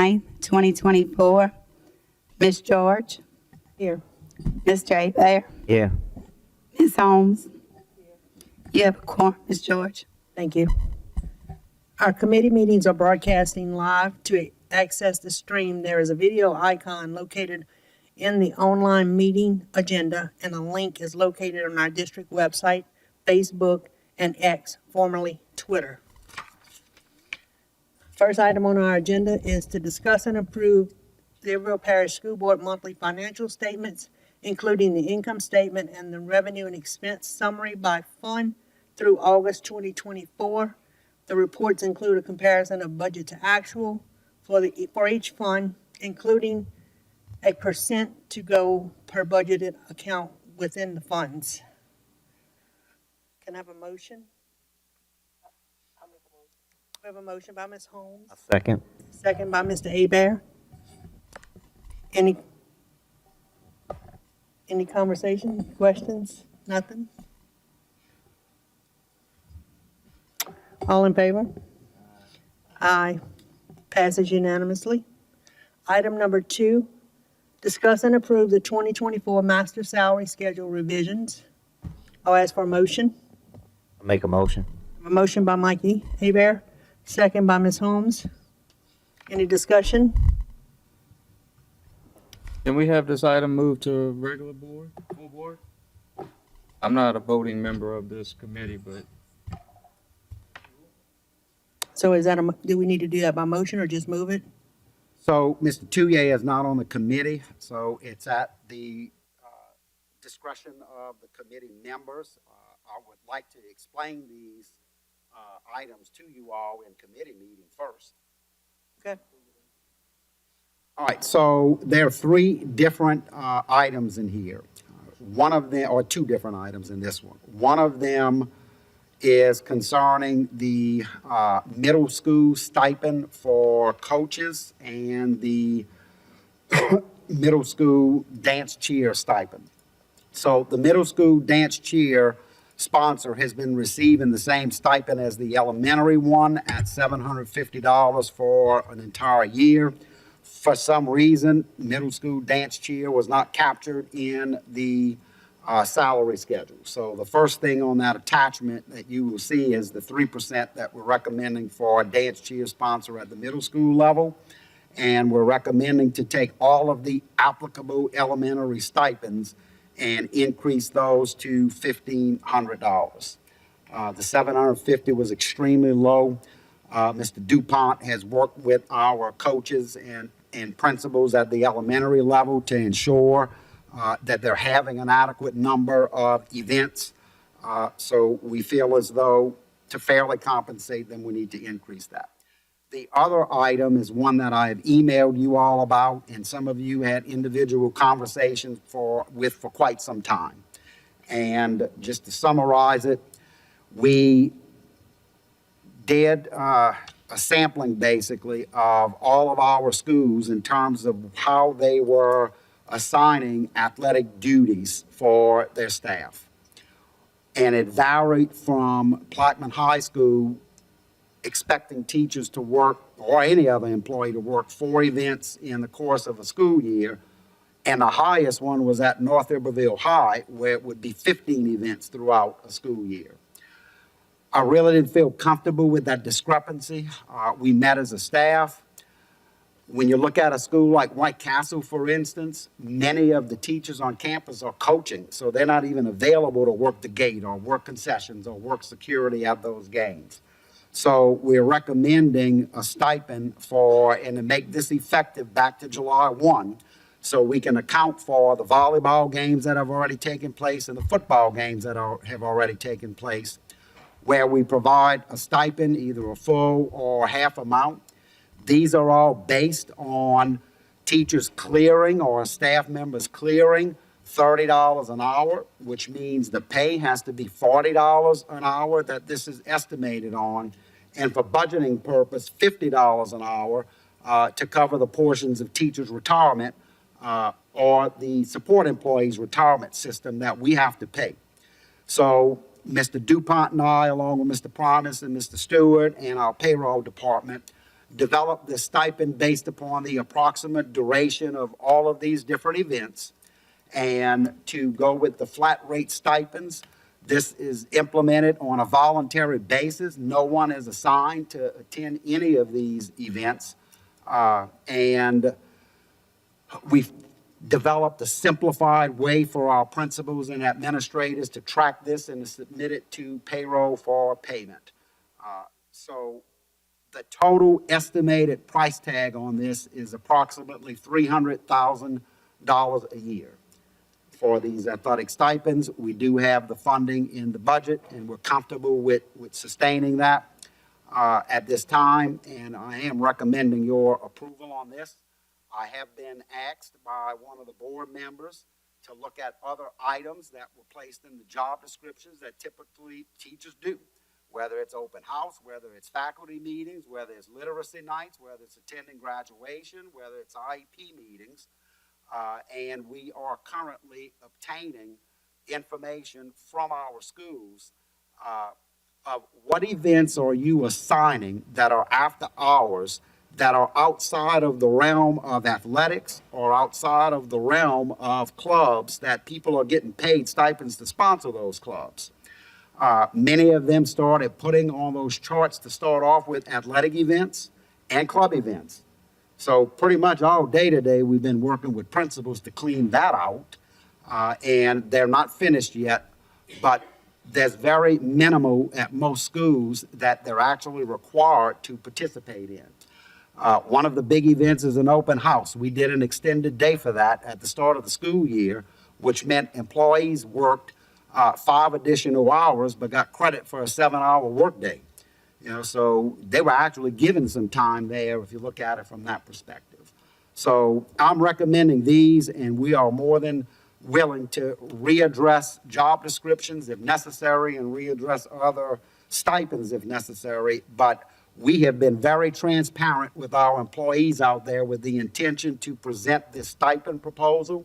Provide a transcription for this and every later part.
9th, 2024. Ms. George? Here. Mr. Abear? Yeah. Ms. Holmes? You have a quorum, Ms. George. Thank you. Our committee meetings are broadcasting live. To access the stream, there is a video icon located in the online meeting agenda, and a link is located on our district website, Facebook, and X, formerly Twitter. First item on our agenda is to discuss and approve the Iberville Parish School Board monthly financial statements, including the income statement and the revenue and expense summary by fund through August 2024. The reports include a comparison of budget to actual for each fund, including a percent to go per budgeted account within the funds. Can I have a motion? We have a motion by Ms. Holmes, Second. second by Mr. Abear. Any conversation, questions? Nothing? All in favor? Aye. Passes unanimously. Item number 2, discuss and approve the 2024 master salary schedule revisions. I'll ask for a motion. I'll make a motion. A motion by Mikey Abear, second by Ms. Holmes. Any discussion? Can we have this item moved to regular board, full board? I'm not a voting member of this committee, but So is that do we need to do that by motion or just move it? So Mr. Touye is not on the committee, so it's at the discretion of the committee members. I would like to explain these items to you all in committee meeting first. Okay. All right, so there are 3 different items in here. One of them, or 2 different items in this one. One of them is concerning the middle school stipend for coaches and the middle school dance cheer stipend. So the middle school dance cheer sponsor has been receiving the same stipend as the elementary one at $750 for an entire year. For some reason, middle school dance cheer was not captured in the salary schedule. So the first thing on that attachment that you will see is the 3% that we're recommending for a dance cheer sponsor at the middle school level. And we're recommending to take all of the applicable elementary stipends and increase those to $1,500. The $750 was extremely low. Mr. DuPont has worked with our coaches and principals at the elementary level to ensure that they're having an adequate number of events. So we feel as though to fairly compensate them, we need to increase that. The other item is one that I have emailed you all about, and some of you had individual conversations for quite some time. And just to summarize it, we did a sampling basically of all of our schools in terms of how they were assigning athletic duties for their staff. And it varied from Plaquemine High School expecting teachers to work, or any other employee to work 4 events in the course of a school year. And the highest one was at North Iberville High, where it would be 15 events throughout a school year. I really didn't feel comfortable with that discrepancy. We met as a staff. When you look at a school like White Castle, for instance, many of the teachers on campus are coaching, so they're not even available to work the gate or work concessions or work security at those games. So we're recommending a stipend and to make this effective back to July 1, so we can account for the volleyball games that have already taken place and the football games that have already taken place, where we provide a stipend, either a full or half amount. These are all based on teachers clearing or staff members clearing $30 an hour, which means the pay has to be $40 an hour that this is estimated on. And for budgeting purpose, $50 an hour to cover the portions of teachers' retirement or the support employees' retirement system that we have to pay. So Mr. DuPont and I, along with Mr. Promise and Mr. Stewart and our payroll department, develop this stipend based upon the approximate duration of all of these different events. And to go with the flat rate stipends, this is implemented on a voluntary basis. No one is assigned to attend any of these events. And we've developed a simplified way for our principals and administrators to track this and to submit it to payroll for payment. So the total estimated price tag on this is approximately $300,000 a year. For these athletic stipends, we do have the funding in the budget, and we're comfortable with sustaining that at this time, and I am recommending your approval on this. I have been asked by one of the board members to look at other items that were placed in the job descriptions that typically teachers do, whether it's open house, whether it's faculty meetings, whether it's literacy nights, whether it's attending graduation, whether it's IEP meetings. And we are currently obtaining information from our schools of what events are you assigning that are after hours, that are outside of the realm of athletics or outside of the realm of clubs that people are getting paid stipends to sponsor those clubs. Many of them started putting on those charts to start off with athletic events and club events. So pretty much all day today, we've been working with principals to clean that out, and they're not finished yet, but there's very minimal at most schools that they're actually required to participate in. One of the big events is an open house. We did an extended day for that at the start of the school year, which meant employees worked 5 additional hours, but got credit for a 7-hour workday. You know, so they were actually given some time there if you look at it from that perspective. So I'm recommending these, and we are more than willing to readdress job descriptions if necessary and readdress other stipends if necessary. But we have been very transparent with our employees out there with the intention to present this stipend proposal.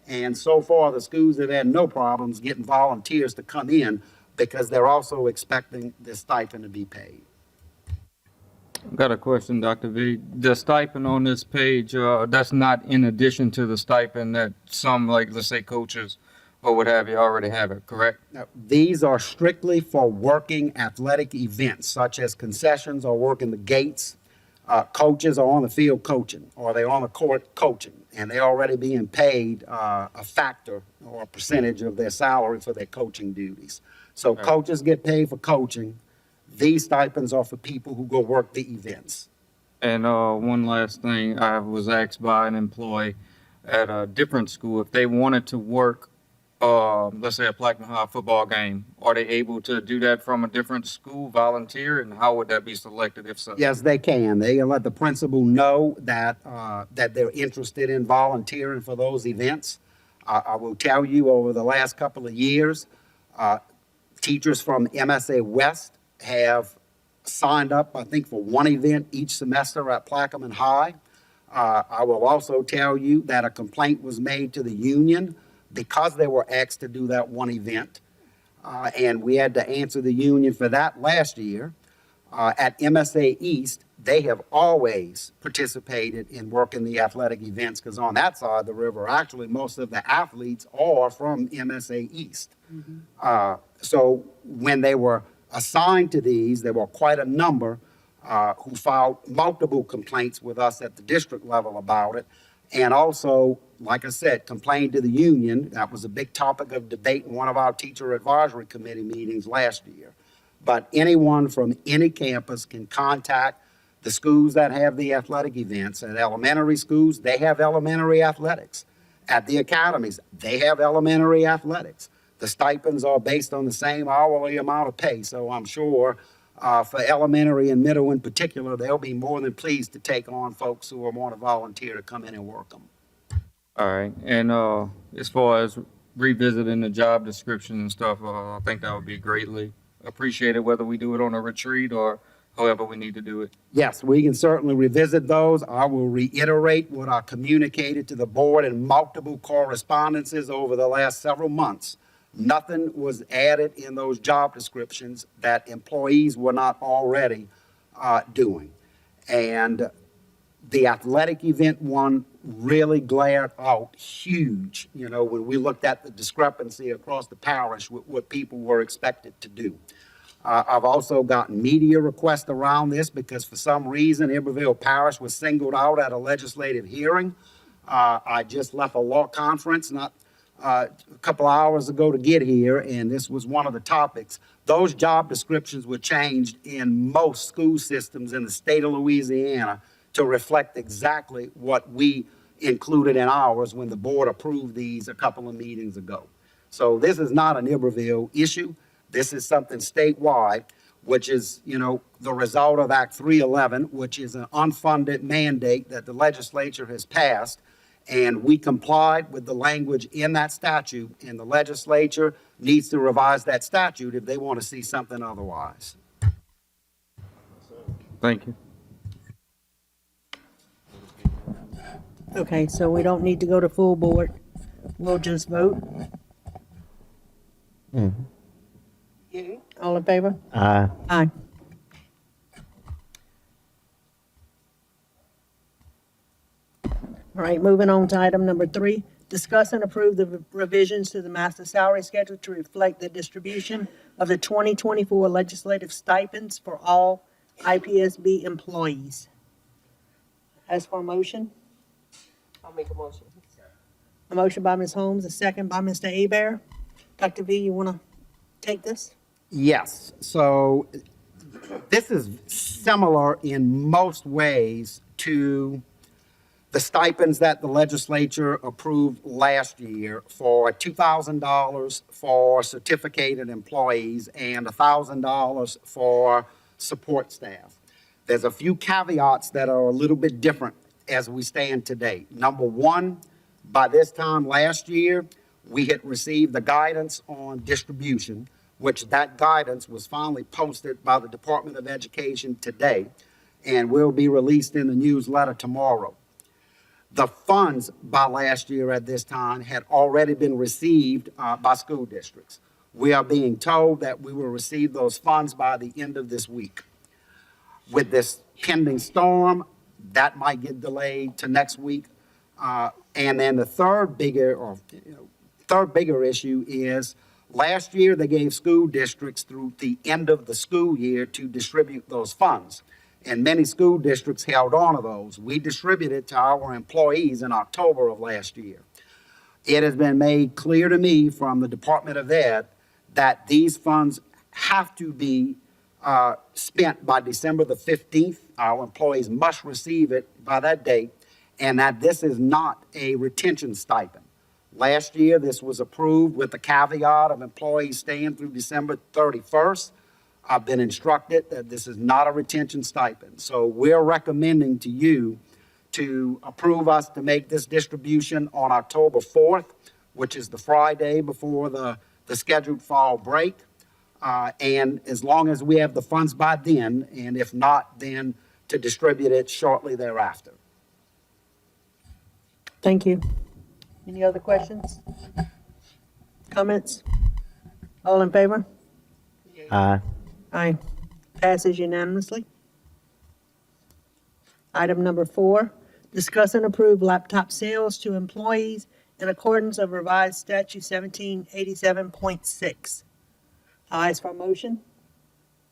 And so far, the schools have had no problems getting volunteers to come in because they're also expecting this stipend to be paid. Got a question, Dr. V. The stipend on this page, that's not in addition to the stipend that some, like, let's say, coaches or what have you already have it, correct? Now, these are strictly for working athletic events, such as concessions or working the gates. Coaches are on the field coaching, or they're on the court coaching, and they're already being paid a factor or a percentage of their salary for their coaching duties. So coaches get paid for coaching. These stipends are for people who go work the events. And one last thing, I was asked by an employee at a different school if they wanted to work, let's say, a Plaquemine High football game. Are they able to do that from a different school, volunteer, and how would that be selected if so? Yes, they can. They can let the principal know that that they're interested in volunteering for those events. I will tell you, over the last couple of years, teachers from MSA West have signed up, I think, for one event each semester at Plaquemine High. I will also tell you that a complaint was made to the union because they were asked to do that one event. And we had to answer the union for that last year. At MSA East, they have always participated in working the athletic events because on that side of the river, actually, most of the athletes are from MSA East. Mm-hmm. So when they were assigned to these, there were quite a number who filed multiple complaints with us at the district level about it. And also, like I said, complained to the union. That was a big topic of debate in one of our teacher advisory committee meetings last year. But anyone from any campus can contact the schools that have the athletic events. At elementary schools, they have elementary athletics. At the academies, they have elementary athletics. The stipends are based on the same hourly amount of pay. So I'm sure for elementary and middle in particular, they'll be more than pleased to take on folks who want to volunteer to come in and work them. All right. And as far as revisiting the job description and stuff, I think that would be greatly appreciated, whether we do it on a retreat or however we need to do it. Yes, we can certainly revisit those. I will reiterate what I communicated to the board in multiple correspondences over the last several months. Nothing was added in those job descriptions that employees were not already doing. And the athletic event one really glared out huge, you know, when we looked at the discrepancy across the parish with what people were expected to do. I've also gotten media requests around this because for some reason Iberville Parish was singled out at a legislative hearing. I just left a law conference not a couple hours ago to get here, and this was one of the topics. Those job descriptions were changed in most school systems in the state of Louisiana to reflect exactly what we included in ours when the board approved these a couple of meetings ago. So this is not an Iberville issue. This is something statewide, which is, you know, the result of Act 311, which is an unfunded mandate that the legislature has passed. And we complied with the language in that statute, and the legislature needs to revise that statute if they want to see something otherwise. Thank you. Okay, so we don't need to go to full board. We'll just vote. All in favor? Aye. Aye. All right, moving on to item number 3, discuss and approve the revisions to the master salary schedule to reflect the distribution of the 2024 legislative stipends for all IPSB employees. As for a motion? I'll make a motion. A motion by Ms. Holmes, a second by Mr. Abear. Dr. V, you want to take this? Yes, so this is similar in most ways to the stipends that the legislature approved last year for $2,000 for certificated employees and $1,000 for support staff. There's a few caveats that are a little bit different as we stand today. Number one, by this time last year, we had received the guidance on distribution, which that guidance was finally posted by the Department of Education today and will be released in the newsletter tomorrow. The funds by last year at this time had already been received by school districts. We are being told that we will receive those funds by the end of this week. With this pending storm, that might get delayed to next week. And then the third bigger issue is last year they gave school districts through the end of the school year to distribute those funds. And many school districts held on to those. We distributed to our employees in October of last year. It has been made clear to me from the Department of Ed that these funds have to be spent by December the 15th. Our employees must receive it by that date, and that this is not a retention stipend. Last year, this was approved with the caveat of employees staying through December 31st. I've been instructed that this is not a retention stipend. So we're recommending to you to approve us to make this distribution on October 4th, which is the Friday before the scheduled fall break. And as long as we have the funds by then, and if not, then to distribute it shortly thereafter. Thank you. Any other questions? Comments? All in favor? Aye. Aye. Passes unanimously. Item number 4, discuss and approve laptop sales to employees in accordance of revised statute 1787.6. I'll ask for a motion.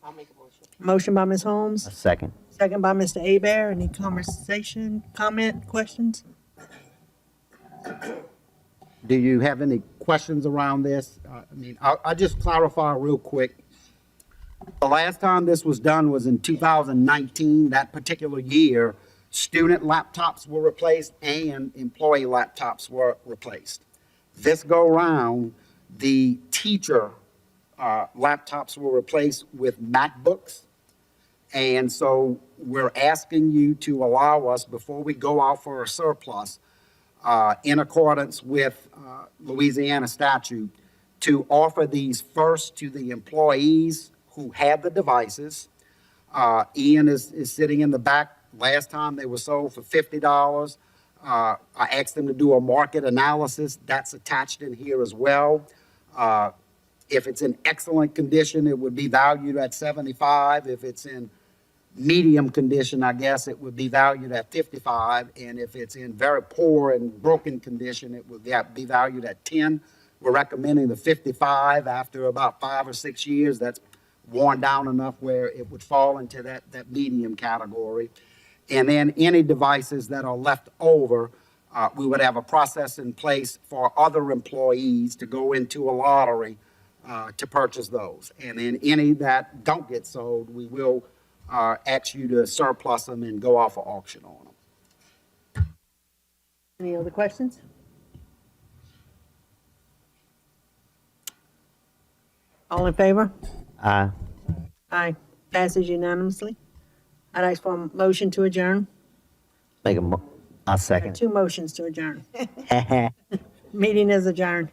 I'll make a motion. Motion by Ms. Holmes, A second. second by Mr. Abear. Any comment, questions? Do you have any questions around this? I'll just clarify real quick. The last time this was done was in 2019. That particular year, student laptops were replaced and employee laptops were replaced. This go round, the teacher laptops were replaced with MacBooks. And so we're asking you to allow us, before we go out for a surplus, in accordance with Louisiana statute, to offer these first to the employees who had the devices. Ian is sitting in the back. Last time they were sold for $50. I asked them to do a market analysis. That's attached in here as well. If it's in excellent condition, it would be valued at $75. If it's in medium condition, I guess it would be valued at 55, and if it's in very poor and broken condition, it would be valued at 10. We're recommending the 55 after about 5 or 6 years. That's worn down enough where it would fall into that medium category. And then any devices that are left over, we would have a process in place for other employees to go into a lottery to purchase those. And then any that don't get sold, we will ask you to surplus them and go off of auction on them. Any other questions? All in favor? Aye. Aye. Passes unanimously. I'd ask for a motion to adjourn. I'll second. 2 motions to adjourn. Meeting is adjourned.